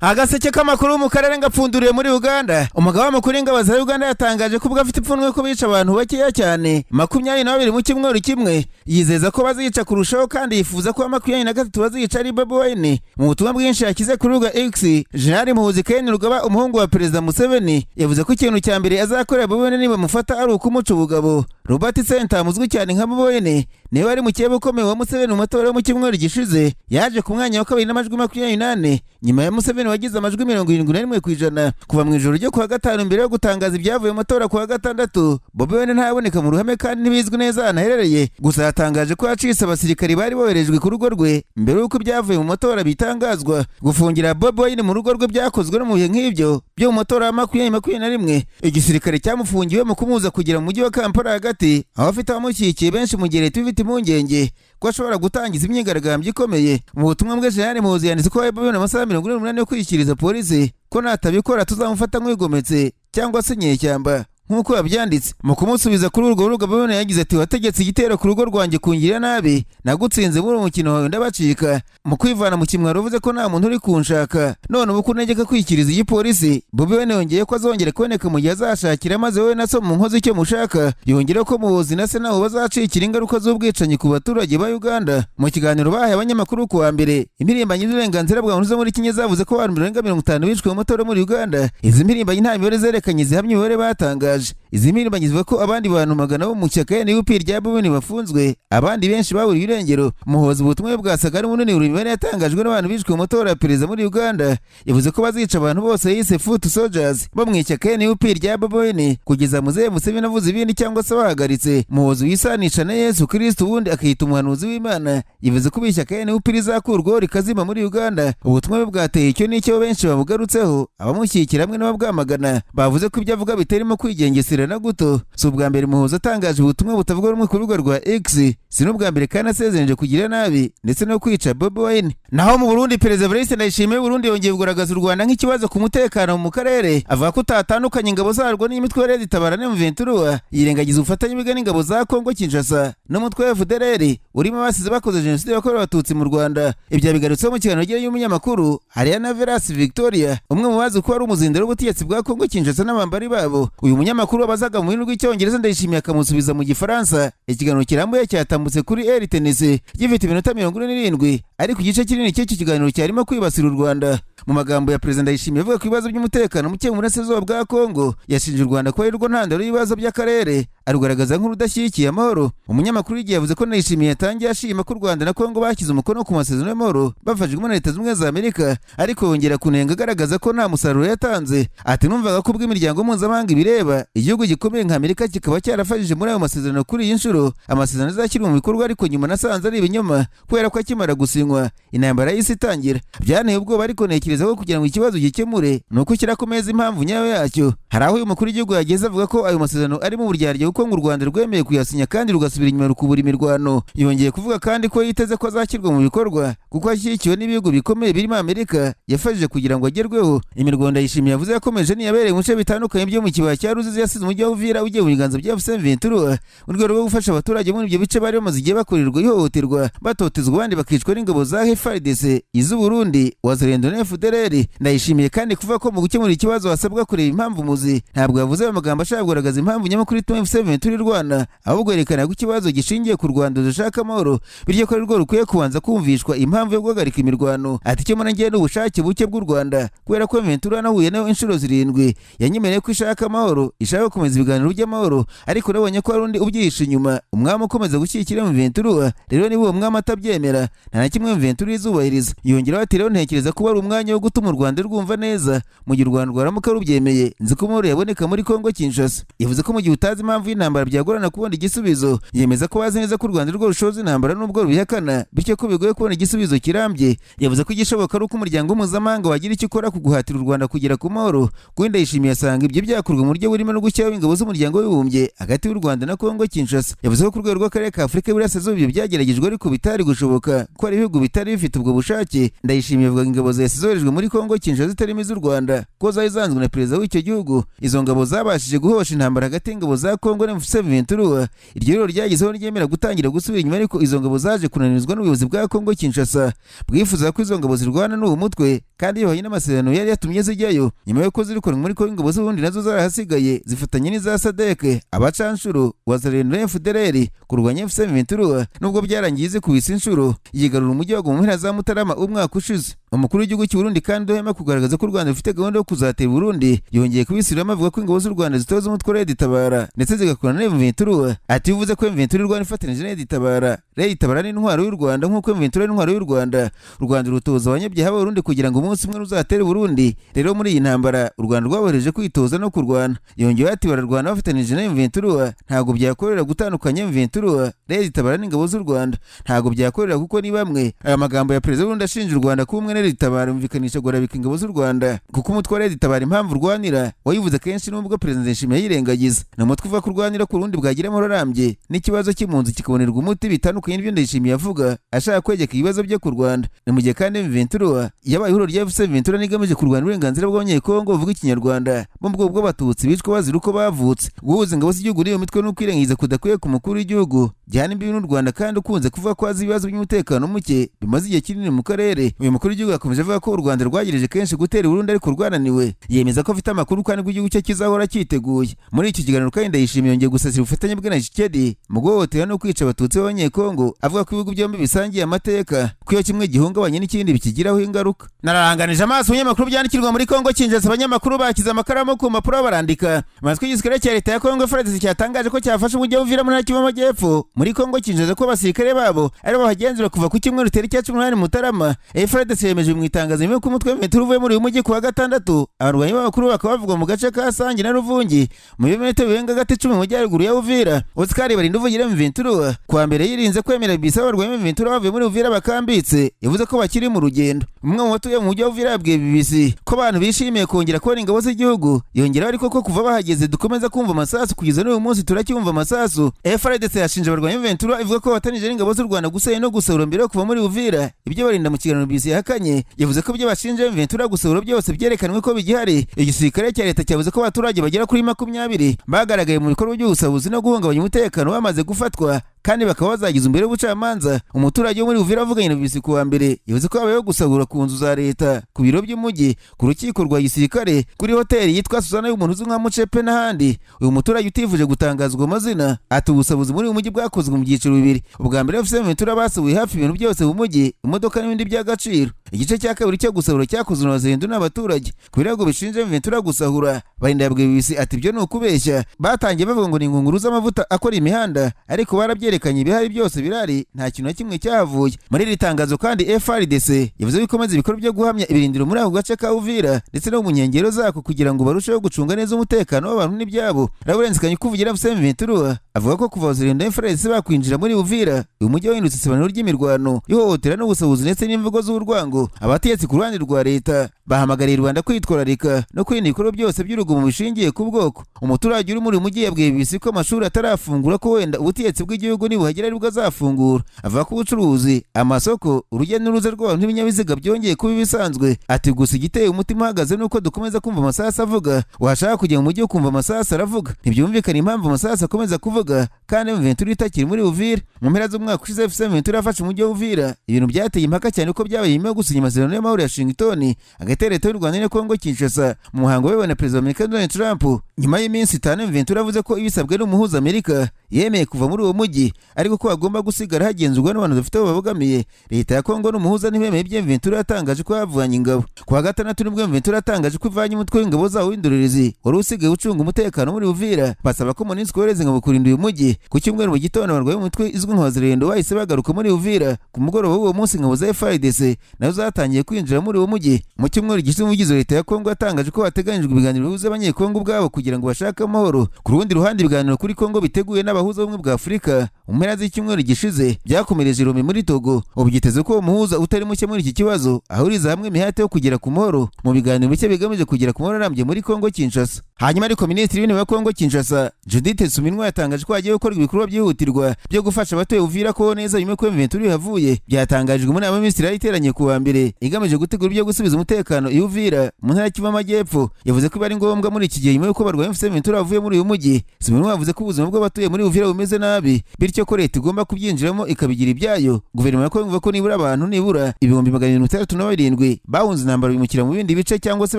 Agaseke k'amakuru mu Karere ngapfunduriye muri Uganda. Umugaba w'amakuru y'ingabo za Uganda yatangaje ko afite ipfunwe ko bica abantu bakeya cyane 22 mu cyumweru kimwe. Yizeza ko bazica kurushaho kandi yifuza ko 23 bazica ari Bobi Wine. Mu butumwa bwinshi yakize kuri rubuga X, General Muhoozi Rugaba umuhungu wa Perezida Museveni yavuze ko ikintu cya mbere azakorera Bobi Wine niba mufata ari ukumuca ubugabo. Robert Center muzwi cyane nka Bobi Wine niwe ari mu cyebo ukomeye wa Museveni mu matora yo mu cyumweru gishize. Yaje ku mwanya wa 2 n'amajwi 28 nyuma ya Museveni wagize amajwi 71% kuva mu ijoro ryo kuwa gatanu mbere yo gutangaza ibyavuye mu matora kuwa gatandatu. Bobi Wine ntaboneka mu ruhame kandi ntibizwi neza anaherereye, gusa yatangaje ko yacitse abasirikari bari boherejwe ku rugo rwe mbere y'uko ibyavuye mu matora bitangazwa. Gufungira Bobi Wine mu rugo rwe byakozwe no mu bihe nk'ibyo byo mu matora ya 2021. Igisirikare cyamufungiwe mu kumuza kugira mu mujyi wa Kampala hagati, aho afite abamushyigikiye benshi mu gihe leta ifite impungenge ko ashobora gutangiza imyigaragambyo ikomeye. Mu butumwa bwe General Muhoozi yanditse ko Bobi Wine amasaha 48 yo kwishyikiriza polisi ko natabikora tuzamufata nk'wigometse cyangwa se nyeshyamba nk'uko yabyanditse. Mu kumusubiza kuri urwo rubuga Bobi Wine yagize ati wategetse igitero ku rugo rwanjye kungirira nabi, nagutsinze muri umukino wawe ndabacika. Mu kwivana mu kimwaro uvuze ko nta muntu uri kunshaka, none ubu kunegeka kwikiriza iyi polisi. Bobi Wine yongeye ko azongera kuboneka mu gihe azashakira, maze wowe na so mu nkozi icyo mushaka. Yongera ko Muhoozi na se naho bazacikira ingaruka z'ubwicanyi ku baturage ba Uganda. Mu kiganiro bahaye abanyamakuru ku wa mbere, impirimbanyi z'uburenganzira bwa muntu zo muri Kenya zavuze ko abantu 50 bishwe mu matora muri Uganda. Izi mpirimbanyi nta mibare zerekanye zihamye imibare batangaje. Izi mpirimbanyi zivuga ko abandi bantu 100 bo mu cyaka NUP rya Bobi Wine bafunzwe, abandi benshi baburiye irengero. Muhoozi ubutumwa bwasaga ari munini uribare yatangajwe n'abantu bishwe mu matora ya perezida muri Uganda. Yavuze ko bazica abantu bose yise foot soldiers bo mu cyaka NUP rya Bobi Wine kugeza muzehe Museveni avuze ibindi cyangwa se bahagaritse. Muhoozi wisanisha na Yesu Kristo ubundi akita umuhanuzi w'Imana, yavuze ko bishyaka NUP rizakurwaho rikazima muri Uganda. Ubutumwa bwateye icyo n'icyo benshi babugarutseho, abamushyigikira hamwe n'ababwamagana bavuze ko ibyo avuga bitarimo kwigengesera na guto. Si ubwa mbere Muhoozi atangaje ubutumwa butavuga rumwe ku rubuga rwa X, si n'ubwa mbere kandi asezereje kugira nabi ndetse no kwica Bobi Wine. Naho mu Burundi Perezida Evariste Ndayishimiye Burundi yongeye kugaragaza u Rwanda nk'ikibazo ku mutekano mu karere, avuga ko utatandukanye ingabo zarwo n'imitwe ya zitabara ne Muventura, yirengagiza ubufatanye bw'ingabo n'ingabo za Kongo Kinshasa n'umutwe wa FDLR urimo abasize bakoze jenoside yakorewe abatutsi mu Rwanda. Ibyo bigarutseho mu kiganiro gihe y'umunyamakuru Ariana Veras Victoria, umwe mu bazi ko ari umuzindaro w'ubutegetsi bwa Kongo Kinshasa n'abambari babo. Uyu munyamakuru wabazaga mu rurimi rw'icyongereza Ndayishimiye akamusubiza mu gifaransa. Ikiganiro kirambuye cyatambutse kuri RTNC gifite iminota 47, ariko igice kinini cy'iki kiganiro cyarimo kwibasira u Rwanda. Mu magambo ya Perezida Ndayishimiye avuga ko ibibazo by'umutekano muke mu burasirazuba bwa Kongo yashinje u Rwanda ko ari rwo ntandaro y'ibibazo by'akarere, arugaragaza nk'urudashyigikiye amahoro. Umunyamakuru w'igihe yavuze ko Ndayishimiye yatangiye ashima ko u Rwanda na Kongo bashyize umukono ku masezerano y'amahoro bafashijwe na Leta Zunze Ubumwe za Amerika, ariko yongera kunenga agaragaza ko nta musaruro yatanze. Ati numvaga ko bw'imiryango mpuzamahanga ibireba igihugu gikomeye nka Amerika kikaba cyarafashije muri ayo masezerano kuri iyi nshuro. Amasezerano azashyirwa mu bikorwa, ariko nyuma nasanze ari ibinyoma kubera ko akimara gusinywa intambara y'isi itangira. Byanteye ubwoba, ariko ntekereza ko kugira ngo ikibazo gikemure nuko ushyira ku meza impamvu nyayo yacyo. Hari aho uyu mukuru w'igihugu yageze avuga ko ayo masezerano ari mu buryarya kuko ngo u Rwanda rwemeye kuyasinya kandi rugasubira inyuma rukubura imirwano. Yongeye kuvuga kandi ko yiteze ko azashyirwa mu bikorwa kuko ashyigikiwe n'ibihugu bikomeye birimo Amerika yafashije kugira ngo agerweho. Imirwano Ndayishimiye yavuze yakomeje niyabereye mu bice bitandukanye byo mu kibaya cya Ruzizi, yasize umujyi wa Uvira ugiye mu biganza bya Muventura mu rwego rwo gufasha abaturage muri ibyo bice bari bamaze igihe bakorerwa ihohoterwa, batotezwa abandi bakicwa n'ingabo za Fardc, iz'u Burundi, Wazalendo na FDLR. Ndayishimiye kandi kuvuga ko mu gukemura ikibazo hasabwa kureba impamvu muzi. Ntabwo yavuze ayo magambo ashaka kugaragaza impamvu nyamukuru ituma Muventura irwana, ahubwo yerekana ko ikibazo gishingiye ku Rwanda dushaka amahoro, bityo ko rwo rukwiye kubanza kumvishwa impamvu yo guhagarika imirwano. Ati cyo munangiye n'ubushake buke bw'u Rwanda, kubera ko Muventura nahuye nawe inshuro 7 yanyemereye ko ishaka amahoro, ishaka gukomeza ibiganiro by'amahoro, ariko nabonye ko hari undi ubyihishe inyuma, umwami ukomeza gushyigikira Muventura. Rero niba uwo mwami atabyemera, nta na kimwe Muventura izubahiriza. Yongeraho ati rero ntekereza ko ari umwanya wo gutuma u Rwanda rwumva neza, mu gihe u Rwanda rwaramuka rubyemeye nzi ko amahoro yaboneka muri Kongo Kinshasa. Yavuze ko mu gihe utazi impamvu y'intambara byagorana kubona igisubizo, yemeza ko bazi neza ko u Rwanda rwo rushoza intambara n'ubwo rubihakana, bityo ko bigoye kubona igisubizo kirambye. Yavuze ko igishoboka ari uko umuryango mpuzamahanga wagira icyo ukora ku guhatira u Rwanda kugera ku mahoro. Kuko Ndayishimiye asanga ibyo byakorwa mu buryo burimo no gushyiraho ingabo z'umuryango w'Abibumbye hagati y'u Rwanda na Kongo Kinshasa. Yavuze ko ku rwego rw'akarere ka Afurika y'Iburasirazuba ibyo byageragejwe ariko bitari gushoboka ko ari ibihugu bihugu bitari bifite ubwo bushake. Ndayishimiye avuga ingabo zesizorejwe muri Kongo Kinshasa zitarimo iz'u Rwanda ko zari zanzwe na perezida w'icyo gihugu. Izo ngabo zabashije guhosha intambara hagati y'ingabo za Kongo na M23. Iryo rero ryagizeho ryemera gutangira gusubira inyuma, ariko izo ngabo zaje kunanirizwa n'ubuyobozi bwa Kongo Kinshasa bwifuza ko izo ngabo zirwana n'uwo mutwe kandi yohanye n'amasezerano yari yatumye zijyayo. Nyuma y'uko zirikorwa muri Kongo, ingabo z'ubundi nazo zarahasigaye zifatanye n'iza Sadeke, abacanshuro wazarendo FDLR kurwanya M23. Nubwo byarangiye zikubise inshuro yigarura umujyi wa Goma mu mpera za Mutarama umwaka ushize. Umukuru w'igihugu cy'u Burundi kandi uhema kugaragaza ko u Rwanda rufite gahunda yo kuzatera Burundi yongeye kubisubiramo avuga ko ingabo z'u Rwanda zitoza umutwe Red Tabara ndetse zigakorana na M23. Ati bivuze ko M23 Rwanda ifatanyije na Red Tabara. Red Tabara ni intwaro y'u Rwanda nk'uko M23 ari intwaro y'u Rwanda. U Rwanda rutoza abanyabyaha b'Abarundi kugira ngo umunsi umwe ruzatere Burundi. Rero muri iyi ntambara u Rwanda rwabohereje kwitoza no kurwana. Yongeyeho ati bararwana bafatanyije na M23, ntabwo byakorera gutandukanya M23 Red Tabara n'ingabo z'u Rwanda, ntabwo byakorera kuko ni bamwe. Aya magambo ya perezida w'Uburundi ashinja u Rwanda kuba umwe na Red Tabara yumvikanisha guharabika ingabo z'u Rwanda kuko umutwe wa Red Tabara impamvu urwanira wayivuze kenshi nubwo perezida Ndayishimiye yirengagiza. Ni umutwe uvuga ko urwanira ku Burundi bwagira amahoro arambye n'ikibazo cy'impunzi kikabonerwa umuti bitandukanye n'ibyo Ndayishimiye avuga ashaka kwegeka ibibazo byo ku Rwanda. Ni mu gihe kandi M23 yabaye ihuriro rya M23 nigamije kurwanya uburenganzira bw'abanyekongo bavuga ikinyarwanda bo mu bwoko bw'abatutsi bicwa bazira uko bavutse. Guhuza ingabo z'igihugu n'iyo mitwe no kwirengiza kudakwiye ku mukuru w'igihugu byane imbibi n'u Rwanda kandi ukunze kuvuga ko azi ibibazo by'umutekano muke bimaze igihe kinini mu karere. Uyu mukuru w'igihugu yakomeje avuga ko u Rwanda rwagereje kenshi gutera Burundi ariko rwananiwe. Yemeza ko afite amakuru kandi ko igihugu cye kizahora cyiteguye. Muri iki kiganiro kandi Ndayishimiye yongeye gusasira ubufatanye bwe na Tshisekedi mu guhohotera no kwica abatutsi b'abanyekongo, avuga ko ibihugu byombi bisangiye amateka ko iyo kimwe gihungabanye n'ikindi bikigiraho ingaruka. Nararanganije amaso ibinyamakuru byandikirwa muri Kongo Kinshasa. Abanyamakuru bakize amakaramu ku mpapuro barandika. Amatwi y'igisirikare cya leta ya Kongo Fardc cyatangaje ko cyafashe umujyi wa Uvira muri Kivu y'Amajyepfo muri Kongo Kinshasa ko abasirikare babo ari bo bahagenzura kuva ku cyumweru tariki ya 18 Mutarama. Fardc yemeje mu itangazo nyuma y'uko umutwe w'M23 uvuye muri uyu mujyi kuwa gatandatu. Abarwanyi b'abakuru bakaba bavuga mu gace ka Sangi na Ruvungi mu birometero birenga gati 10 mu majyaruguru ya Uvira. Oscar barinda uvugira M23 kuwa mbere yirinze kwemera bisa abarwanyi b'M23 bavuye muri Uvira bakambitse, yavuze ko bakiri mu rugendo. Umwe mu batuye mu mujyi wa Uvira yabwiye BBC ko abantu bishimiye kongera kubona ingabo z'igihugu. Yongeraho ariko ko kuva bahageze dukomeza kumva amasasu kugeza n'uyu munsi turacyumva amasasu. Fardc yashinje abarwanyi b'M23 ivuga ko batanije n'ingabo z'u Rwanda gusenya no gusahura mbere yo kuva muri Uvira. Ibyo barinda mu kiganiro BBC yahakanye, yavuze ko ibyo bashinje M23 gusahura byose byerekanwe ko bigihari. Igisirikare cya leta cyavuze ko abaturage bagera kuri 20 bagaragaye mu bikorwa by'ubusahuzi no guhungabanya umutekano bamaze gufatwa kandi bakaba bazagiza imbere y'ubucamanza. Umuturage wo muri Uvira avuganye na BBC kuwa mbere yavuze ko habayeho gusahura ku nzu za leta, ku biro by'umujyi, ku rukiko rwa gisirikare, kuri hoteli yitwa Susana y'umuntu uzwi nka Mucepe n'ahandi. Uyu muturage utivuje gutangazwa amazina ati ubusabuzi muri uyu mujyi bwakozwe mu byiciro bibiri. Ubwa mbere M23 basabuye hafi ibintu byose mu mujyi, imodoka n'ibindi by'agaciro. Igice cya kabiri cyo gusahura cyakozwe n'abazendu n'abaturage. Ku birego bishinje M23 gusahura, barinda yabwiye BBC ati ibyo ni ukubeshya. Batangiye bavuga ngo ni ingunguru z'amavuta akora imihanda, ariko barabyerekanye ibihari byose birari, nta kintu na kimwe cyahavuye. Muri iri tangazo kandi Fardc yavuze ko ikomeza ibikorwa byo guhamya ibirindiro muri ako gace ka Uvira ndetse no mu nkengero zako kugira ngo barusheho gucunga neza umutekano w'abantu n'ibyabo. Lawrence Kanyikuvugira M23 avuga ko kuva zirinda Fardc bakwinjira muri Uvira uyu mujyi wahindutse isobanuro ry'imirwano, ihohotera n'ubusahuzi ndetse n'imvugo z'urwango. Abategetsi ku ruhande rwa leta bahamagariye Rwanda kwitwararika no kwirinda ibikorwa byose by'urugomo bishingiye ku bwoko. Umuturage uri muri uyu mujyi yabwiye BBC ko amashuri atarafungura ko wenda ubutegetsi bw'igihugu nibuhagera aribwo azafungura. Avuga ko ubucuruzi, amasoko, urujya n'uruza rw'abantu n'ibinyabiziga byongeye kuba ibisanzwe. Ati gusa igiteye umutima uhagaze nuko dukomeza kumva amasasu avuga. Washaka kujya mu mujyi ukumva amasasu aravuga, ntibyumvikana impamvu amasasu akomeza kuvuga kandi M23 itakiri muri Uvira. Mu mpera z'umwaka ushize M23 yafashe umujyi wa Uvira. Ibintu byateye impaka cyane uko byabaye nyuma yo gusinya amasezerano y'amahoro ya Washington hagati ya leta y'u Rwanda na Kongo Kinshasa mu muhango wayobowe na perezida wa Amerika Donald Trump. Nyuma y'iminsi 5 M23 yavuze ko ibisabwe n'umuhuza Amerika yemeye kuva muri uwo mujyi, ariko ko agomba gusigara hagenzurwa n'abantu bafite abo babogamiye. Leta ya Kongo n'umuhuza ntibemeye ibyo M23 yatangaje ko yavanye ingabo. Kuwa gatandatu nibwo M23 yatangaje ko ivanye umutwe w'ingabo zawo w'indorerezi wari usigaye ucunga umutekano muri Uvira. Basaba ko MONUSCO yohereza ingabo kurinda uyu mujyi. Ku cyumweru mu gitondo abarwayi b'umutwe izwi nka Wazalendo bahise bagaruka muri Uvira. Ku mugoroba w'uwo munsi ingabo za Fardc nazo zatangiye kwinjira muri uwo mujyi. Mu cyumweru gishize umuvugizi wa leta ya Kongo yatangaje ko hateganyijwe ibiganiro bihuza abanyekongo ubwabo kugira ngo bashake amahoro. Ku rundi ruhande ibiganiro kuri Kongo biteguye n'aba w'abahuza bumwe bwa Afurika mu mpera z'icyumweru gishize byakomereje Lome muri Togo. Ubu byiteze ko umuhuza utari muke muri iki kibazo ahuriza hamwe imihate yo kugera ku mahoro mu biganiro bike bigamije kugera ku mahoro arambye muri Kongo Kinshasa. Hanyuma ariko Minisitiri w'Intebe wa Kongo Kinshasa Judith Suminwa yatangaje ko hagiye gukorwa ibikorwa byihutirwa byo gufasha abatuye Uvira ko neza nyuma ko M23 yavuye. Byatangajwe muri abaminisitiri yariteranye ku wa mbere igamije gutegura ibyo gusubiza umutekano i Uvira mu ntara y'Kivu y'Amajyepfo. Yavuze ko bari ngombwa muri iki gihe nyuma yuko barwaye M23 bavuye muri uyu mujyi. Suminwa yavuze ko ubuzima bw'abatuye muri Uvira bumeze nabi bityo ko leta igomba kubyinjiramo ikabigira ibyayo. Guverinoma ya Kongo ivuga ko nibura abantu nibura 767 bahunze intambara bimukira mu bindi bice cyangwa se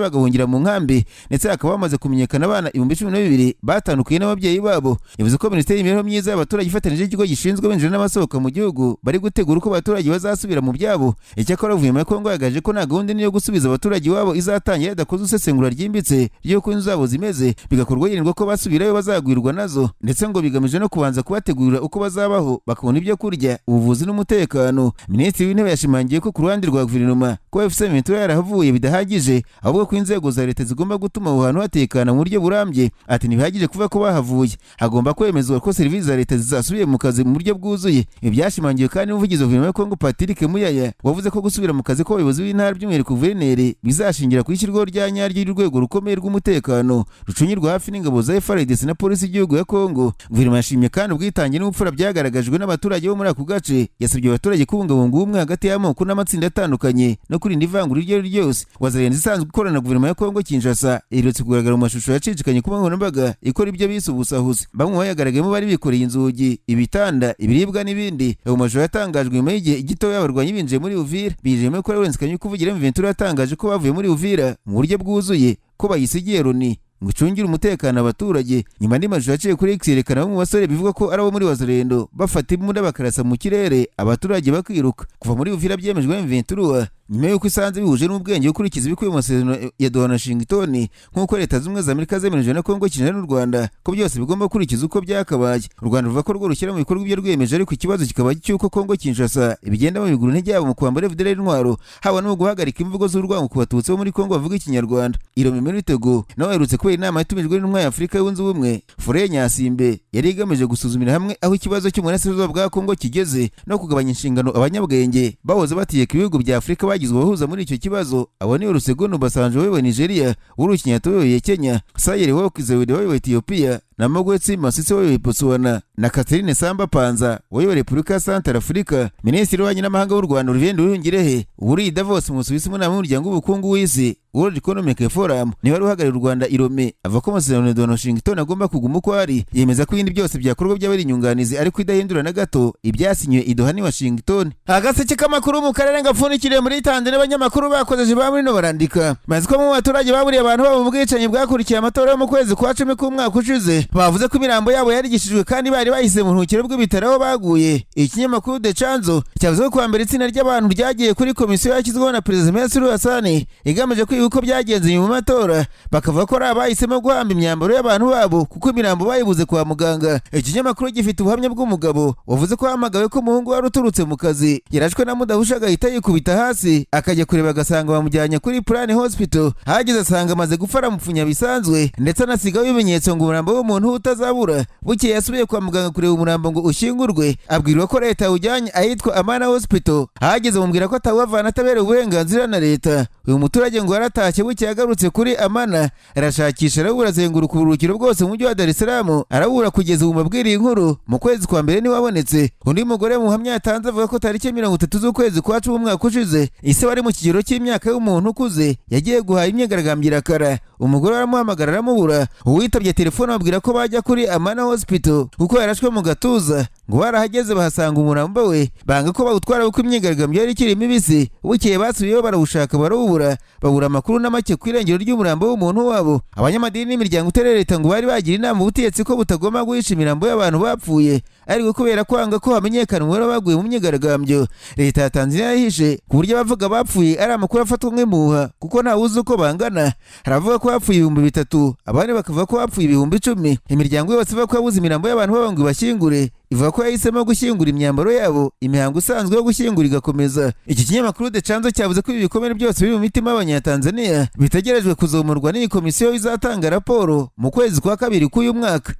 bagahungira mu nkambi, ndetse hakaba bamaze kumenyekana abana 12,000 batandukiye n'ababyeyi babo. Yavuze ko Minisiteri y'Imibereho Myiza y'Abaturage ifatanyije n'ikigo gishinzwe abinjira n'abasohoka mu gihugu bari gutegura uko abaturage bazasubira mu byabo. Icyakora guverinoma ya Kongo yagaje ko nta gahunda niyo gusubiza abaturage wabo izatangira idakoze isesengura ryimbitse ry'uko inzu zabo zimeze, bigakorwa hirindwa ko basubirayo bazagwirwa nazo, ndetse ngo bigamije no kubanza kubategurira uko bazabaho bakabona ibyo kurya, ubuvuzi n'umutekano. Minisitiri w'Intebe yashimangiye ko ku ruhande rwa guverinoma ko M23 yarahavuye bidahagije, ahubwo ko inzego za leta zigomba gutuma aho hantu hatekana mu buryo burambye. Ati ntibihagije kuva ko bahavuye, hagomba kwemezwa ko serivisi za leta zizasubiye mu kazi mu buryo bwuzuye. Ibi byashimangiwe kandi n'umuvugizi wa guverinoma ya Kongo Patrick Muyaya wavuze ko gusubira mu kazi kw'abayobozi b'intara by'umwihariko guverineri bizashingira ku ishyirwaho rya nyaryo y'urwego rukomeye rw'umutekano rucunyirwa hafi n'ingabo za Fardc na polisi y'igihugu ya Kongo. Guverinoma yashimye kandi ubwitange n'ubupfura byagaragajwe n'abaturage bo muri ako gace. Yasabye abaturage kubungabunga ubumwe hagati y'amoko n'amatsinda atandukanye no kurinda ivangura iryo ari ryose. Wazarenze isanzwe ikorana na guverinoma ya Kongo Kinshasa iherutse kugaragara mu mashusho yacicikanye ku nkoranyambaga ikora ibyo bise ubusahuzi. Bamwe bayagaragayemo bari bikoreye inzugi, ibitanda, ibiribwa n'ibindi. Ayo mashusho yatangajwe nyuma y'igihe gitoya abarwanyi binjiye muri Uvira. Bijemo ko Lawrence kuvugira M23 yatangaje ko bavuye muri Uvira mu buryo bwuzuye, ko bayisigiye Loni ngo icungire umutekano abaturage. Nyuma andi mashusho yaciye kuri X yerekana bamwe mu basore bivuga ko ari abo muri Wazalendo bafata imbunda bakarasa mu kirere abaturage bakiruka. Kuva muri Uvira byemejwe M23 nyuma y'uko isanze bihuje n'ubwenge gukurikiza ibikubiye mu masezerano ya Doha na Washington nk'uko Leta z'Ubumwe za Amerika zemereje na Kongo Kinshasa n'u Rwanda ko byose bigomba gukurikiza uko byakabaye. U Rwanda ruvuga ko rwo rushyira mu bikorwa ibyo rwiyemeje, ariko ikibazo kikaba cy'uko Kongo Kinshasa ibigenda mu biguru intege yabo mu kwambara FDL intwaro, haba no guhagarika imvugo z'urwango ku batutsi bo muri Kongo bavuga ikinyarwanda. Lome muri Togo nawe yaherutse kubera inama yatumijwe n'intumwa ya Afurika yunze ubumwe Fore Nyasimbe yari igamije gusuzumira hamwe aho ikibazo cy'uburasirazuba bwa Kongo kigeze no kugabanya inshingano abanyabwenge bahoze bategeka ibihugu bya Afurika bagizwe abahuza muri icyo kibazo. Abo ni Olusegun Obasanjo wayoboye Nigeria, Uhuru Kenyatta wayoboye Kenya, Sayeri Workizewede wayoboye Ethiopia, na Mogwetsi Masisi wayoboye Botswana, na Catherine Samba Panza wayoboye Repubulika ya Central Africa. Minisitiri w'Ububanyi n'Amahanga w'u Rwanda Olivier Nduhungirehe uri Davos mu Busuwisi mu nama y'umuryango w'ubukungu w'isi World Economic Forum niwe wari uhagarariye u Rwanda i Lome. Avuga ko amasezerano ya Doha na Washington agomba kuguma uko ari. Yemeza ko ibindi byose byakorwa by'abari inyunganizi ariko idahindura na gato ibyasinywe i Doha ni Washington. Agaseke k'amakuru mu karere gapfundikiriye muri Tanzania abanyamakuru bakozeje ba muri no barandika maze ko mu baturage baburiye abantu babo mu bwicanyi bwakurikiye amatora yo mu kwezi kwa 10 k'umwaka ushize. Bavuze ko imirambo yabo yarigishijwe kandi bari bahise mu ntukiro bw'ibitaro aho baguye. Ikinyamakuru The Chanzo cyavuze ko kwa mbere itsinda ry'abantu ryagiye kuri komisiyo yashyizweho na Perezida Medsuru Hassan igamije kwiga uko byagenze mu matora, bakavuga ko abahisemo guhamba imyambaro y'abantu babo kuko imirambo bayibuze kwa muganga. Ikinyamakuru gifite ubuhamya bw'umugabo wavuze ko hamagawe ko umuhungu wari uturutse mu kazi yarashwe na mudahusha agahita yikubita hasi, akajya kureba agasanga bamujyanye kuri Plan Hospital. Hageze asanga amaze gupfa aramupfunya bisanzwe ndetse anasigaho ibimenyetso ngo umurambo w'umuntu utazabura. Bukeye yasubiye kwa muganga kureba umurambo ngo ushyingurwe, abwirwa ko leta ujyanye ahitwa Amana Hospital. Hageze bamubwira ko atawavana ataberewe uburenganzira na leta. Uyu muturage ngo yaratashye bukeye yagarutse kuri Amana arashakisha arabura, azenguruka uburukiro bwose mu mujyi wa Dar es Salaam arabura kugeza ubu mabwiriye inkuru mu kwezi kwa mbere niwe wabonetse. Undi mugore mu hamya yatanze avuga ko tariki 30 z'ukwezi kwa 10 umwaka ushize ise wari mu kigero cy'imyaka y'umuntu ukuze yagiye guhaha imyigaragambyo irakara. Umugore aramuhamagara aramubura, uwitabye telefone ababwira ko bajya kuri Amana Hospital kuko yarashwe mu gatuza. Ngo barahageze bahasanga umurambo we, banga ko bawutwara kuko imyigaragambyo yari ikiri mibisi. Bukeye basubiyeho barawushaka barawubura, babura amakuru na make ku irengero ry'umurambo w'umuntu wabo. Abanyamadini n'imiryango uterera leta ngo bari bagira inama ubutegetsi ko butagomba guhisha imirambo y'abantu bapfuye, ariko kubera kwanga ko hamenyekana umubare baguye mu myigaragambyo, leta ya Tanzania yahishe ku buryo abavuga bapfuye ari amakuru afatwa nk'impuha kuko nta wuzi uko bangana. Haravuga ko bapfuye 3,000, abandi bakavuga ko bapfuye 10,000. Imiryango yose ivuga ko yabuze imirambo y'abantu babo ngo ibashyingure, ivuga ko yahisemo gushyingura imyambaro yabo, imihango isanzwe yo gushyingura igakomeza. Iki kinyamakuru The Chanzo cyavuze ko ibi bikomere byose biri mu mitima y'Abanyatanzania bitegerejwe kuzomurwa n'iyi komisiyo izatanga raporo mu kwezi kwa 2 k'uyu mwaka.